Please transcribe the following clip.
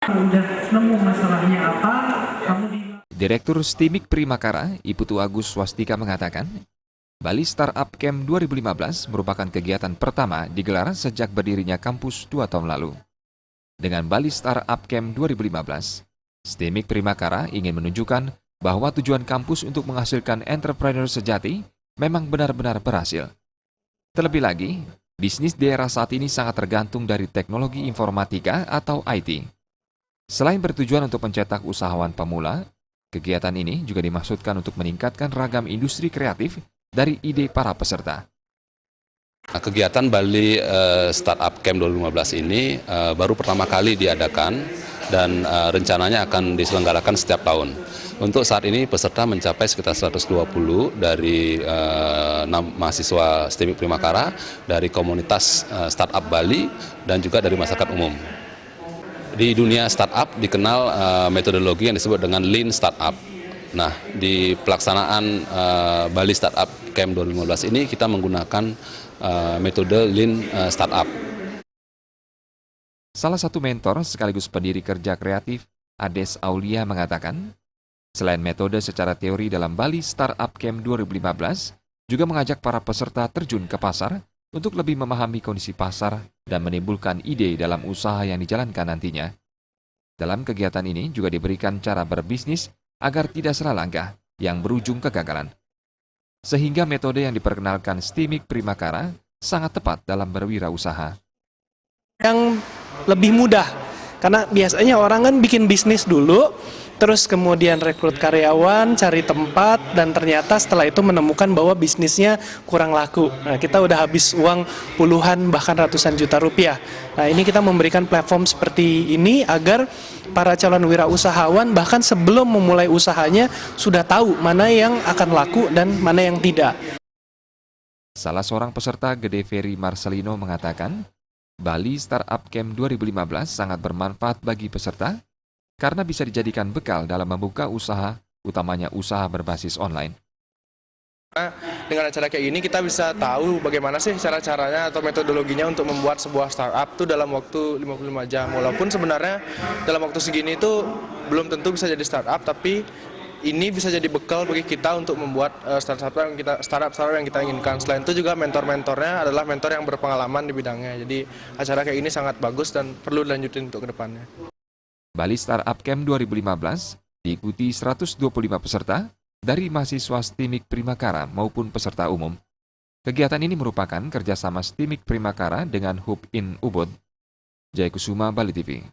Udah nemu masalahnya apa, kamu di Direktur STIMIK Primakara, Iputu Agus Swastika mengatakan, Bali Startup Camp 2015 merupakan kegiatan pertama digelar sejak berdirinya kampus 2 tahun lalu. Dengan Bali Startup Camp 2015, STIMIK Primakara ingin menunjukkan bahwa tujuan kampus untuk menghasilkan entrepreneur sejati memang benar-benar berhasil. Terlebih lagi, bisnis di era saat ini sangat tergantung dari teknologi informatika atau IT. Selain bertujuan untuk mencetak usahawan pemula, kegiatan ini juga dimaksudkan untuk meningkatkan ragam industri kreatif dari ide para peserta. Kegiatan Bali Startup Camp 2015 ini baru pertama kali diadakan dan rencananya akan diselenggarakan setiap tahun. Untuk saat ini peserta mencapai sekitar 120 dari mahasiswa STIMIK Primakara, dari komunitas startup Bali dan juga dari masyarakat umum. Di dunia startup dikenal metodologi yang disebut dengan Lean Startup. Nah, di pelaksanaan Bali Startup Camp 2015 ini kita menggunakan metode Lean Startup. Salah satu mentor sekaligus pendiri kerja kreatif, Ades Aulia mengatakan, selain metode secara teori dalam Bali Startup Camp 2015, juga mengajak para peserta terjun ke pasar untuk lebih memahami kondisi pasar dan menimbulkan ide dalam usaha yang dijalankan nantinya. Dalam kegiatan ini juga diberikan cara berbisnis agar tidak salah langkah yang berujung kegagalan. Sehingga metode yang diperkenalkan STIMIK Primakara sangat tepat dalam berwirausaha. Yang lebih mudah, karena biasanya orang kan bikin bisnis dulu, terus kemudian rekrut karyawan, cari tempat, dan ternyata setelah itu menemukan bahwa bisnisnya kurang laku. Nah, kita udah habis uang puluhan bahkan ratusan juta rupiah. Nah, ini kita memberikan platform seperti ini agar para calon wirausahawan bahkan sebelum memulai usahanya sudah tahu mana yang akan laku dan mana yang tidak. Salah seorang peserta Gede Ferry Marcelino mengatakan, Bali Startup Camp 2015 sangat bermanfaat bagi peserta karena bisa dijadikan bekal dalam membuka usaha, utamanya usaha berbasis online. Dengan acara kayak ini kita bisa tahu bagaimana sih cara-caranya atau metodologinya untuk membuat sebuah startup itu dalam waktu 55 jam. Walaupun sebenarnya dalam waktu segini itu belum tentu bisa jadi startup, tapi ini bisa jadi bekal bagi kita untuk membuat startup yang kita inginkan. Selain itu juga mentor-mentornya adalah mentor yang berpengalaman di bidangnya. Jadi acara kayak ini sangat bagus dan perlu dilanjutin untuk kedepannya. Bali Startup Camp 2015 diikuti 125 peserta dari mahasiswa STIMIK Primakara maupun peserta umum. Kegiatan ini merupakan kerjasama STIMIK Primakara dengan Hub in Ubud. Jaya Kusuma, Bali TV.